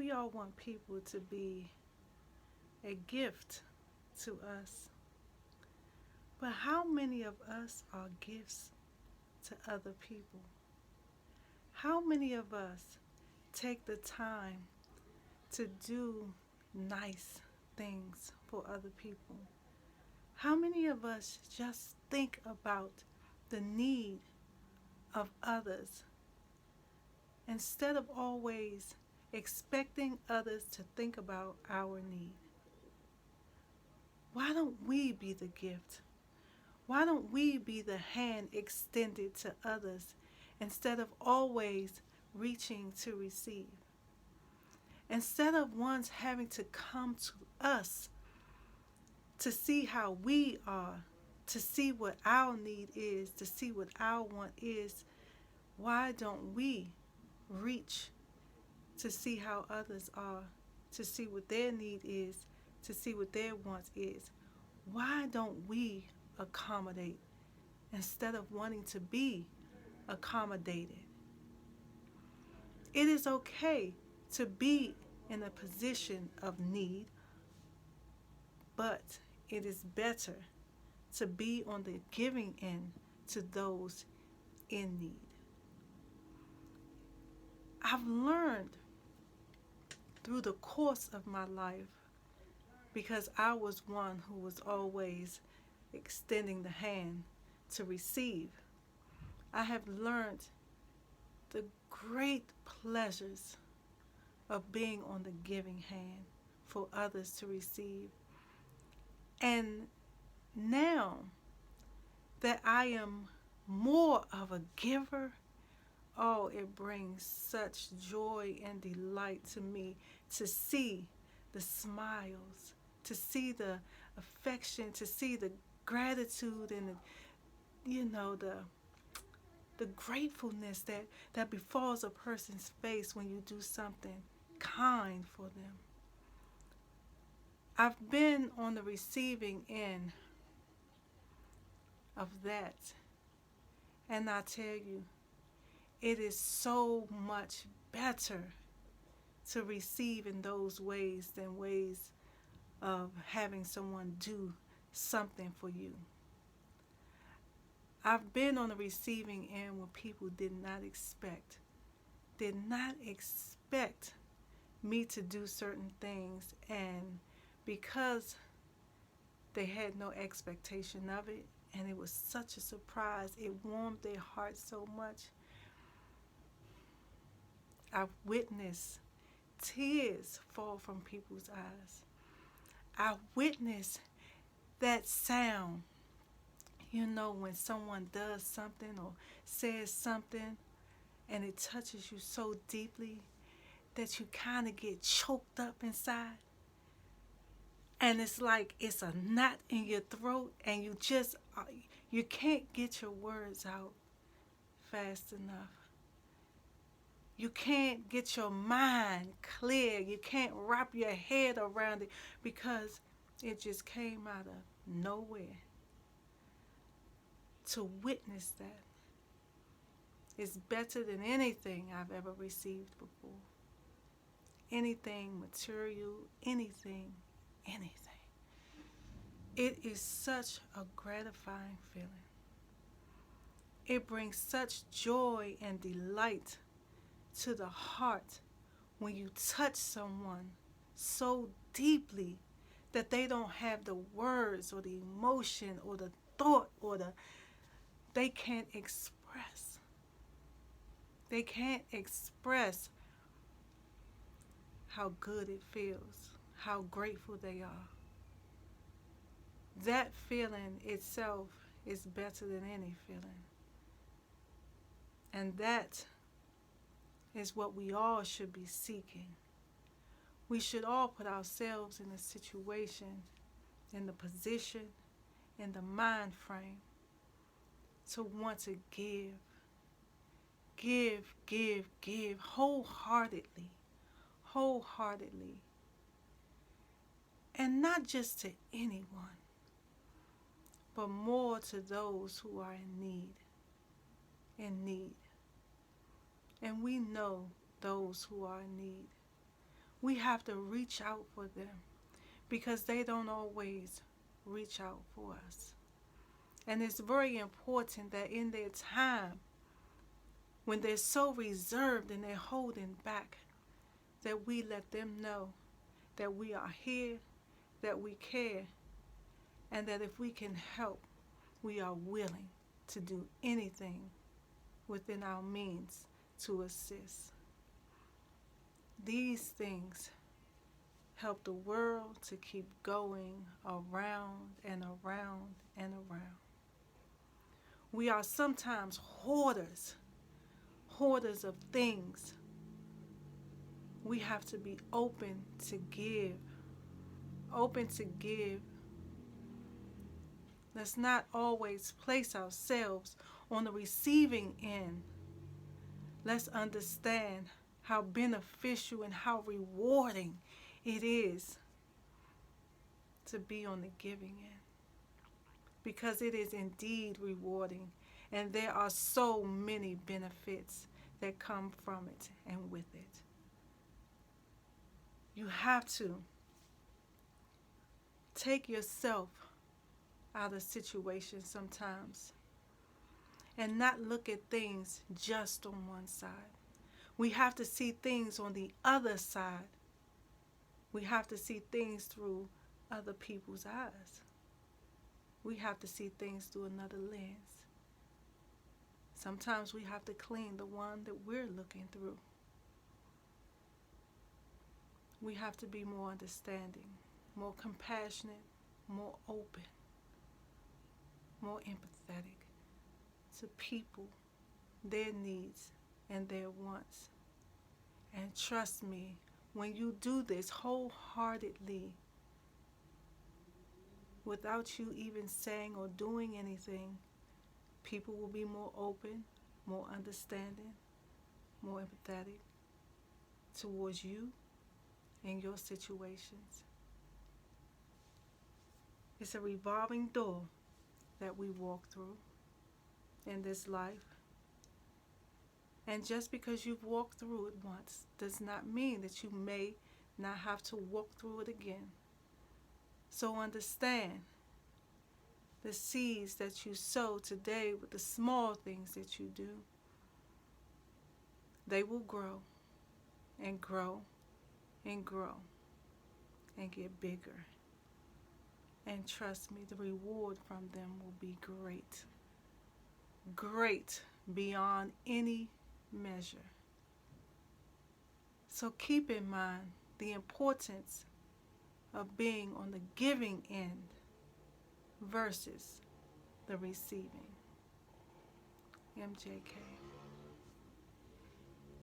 We all want people to be a gift to us. But how many of us are gifts to other people? How many of us take the time to do nice things for other people? How many of us just think about the need of others instead of always expecting others to think about our need? Why don't we be the gift? Why don't we be the hand extended to others instead of always reaching to receive? Instead of ones having to come to us to see how we are, to see what our need is, to see what our want is, why don't we reach to see how others are, to see what their need is, to see what their want is? Why don't we accommodate instead of wanting to be accommodated? It is okay to be in a position of need, but it is better to be on the giving end to those in need. I've learned through the course of my life, because I was one who was always extending the hand to receive, I have learned the great pleasures of being on the giving hand for others to receive. And now that I am more of a giver, oh, it brings such joy and delight to me to see the smiles, to see the affection, to see the gratitude and the gratefulness that befalls a person's face when you do something kind for them. I've been on the receiving end of that, and I tell you, it is so much better to receive in those ways than ways of having someone do something for you. I've been on the receiving end when people did not expect me to do certain things, and because they had no expectation of it, and it was such a surprise, it warmed their hearts so much. I've witnessed tears fall from people's eyes. I witnessed that sound, when someone does something or says something and it touches you so deeply that you kind of get choked up inside. And it's like it's a knot in your throat, and you can't get your words out fast enough. You can't get your mind clear. You can't wrap your head around it because it just came out of nowhere. To witness that is better than anything I've ever received before. Anything material, anything. It is such a gratifying feeling. It brings such joy and delight to the heart when you touch someone so deeply that they don't have the words or the emotion or the thought they can't express. They can't express how good it feels, how grateful they are. That feeling itself is better than any feeling. And that is what we all should be seeking. We should all put ourselves in a situation, in the position, in the mind frame to want to give wholeheartedly. And not just to anyone, but more to those who are in need. And we know those who are in need. We have to reach out for them because they don't always reach out for us. And it's very important that in their time, when they're so reserved and they're holding back, that we let them know that we are here, that we care, and that if we can help, we are willing to do anything within our means to assist. These things help the world to keep going around and around and around. We are sometimes hoarders of things. We have to be open to give. Open to give. Let's not always place ourselves on the receiving end. Let's understand how beneficial and how rewarding it is to be on the giving end. Because it is indeed rewarding, and there are so many benefits that come from it and with it. You have to take yourself out of situations sometimes and not look at things just on one side. We have to see things on the other side. We have to see things through other people's eyes. We have to see things through another lens. Sometimes we have to clean the one that we're looking through. We have to be more understanding, more compassionate, more open, more empathetic to people, their needs, and their wants. And trust me, when you do this wholeheartedly, without you even saying or doing anything, people will be more open, more understanding, more empathetic towards you and your situations. It's a revolving door that we walk through in this life. And just because you've walked through it once does not mean that you may not have to walk through it again. So understand the seeds that you sow today with the small things that you do. They will grow and grow and grow and get bigger. And trust me, the reward from them will be great. Great beyond any measure. So keep in mind the importance of being on the giving end versus the receiving. MJK.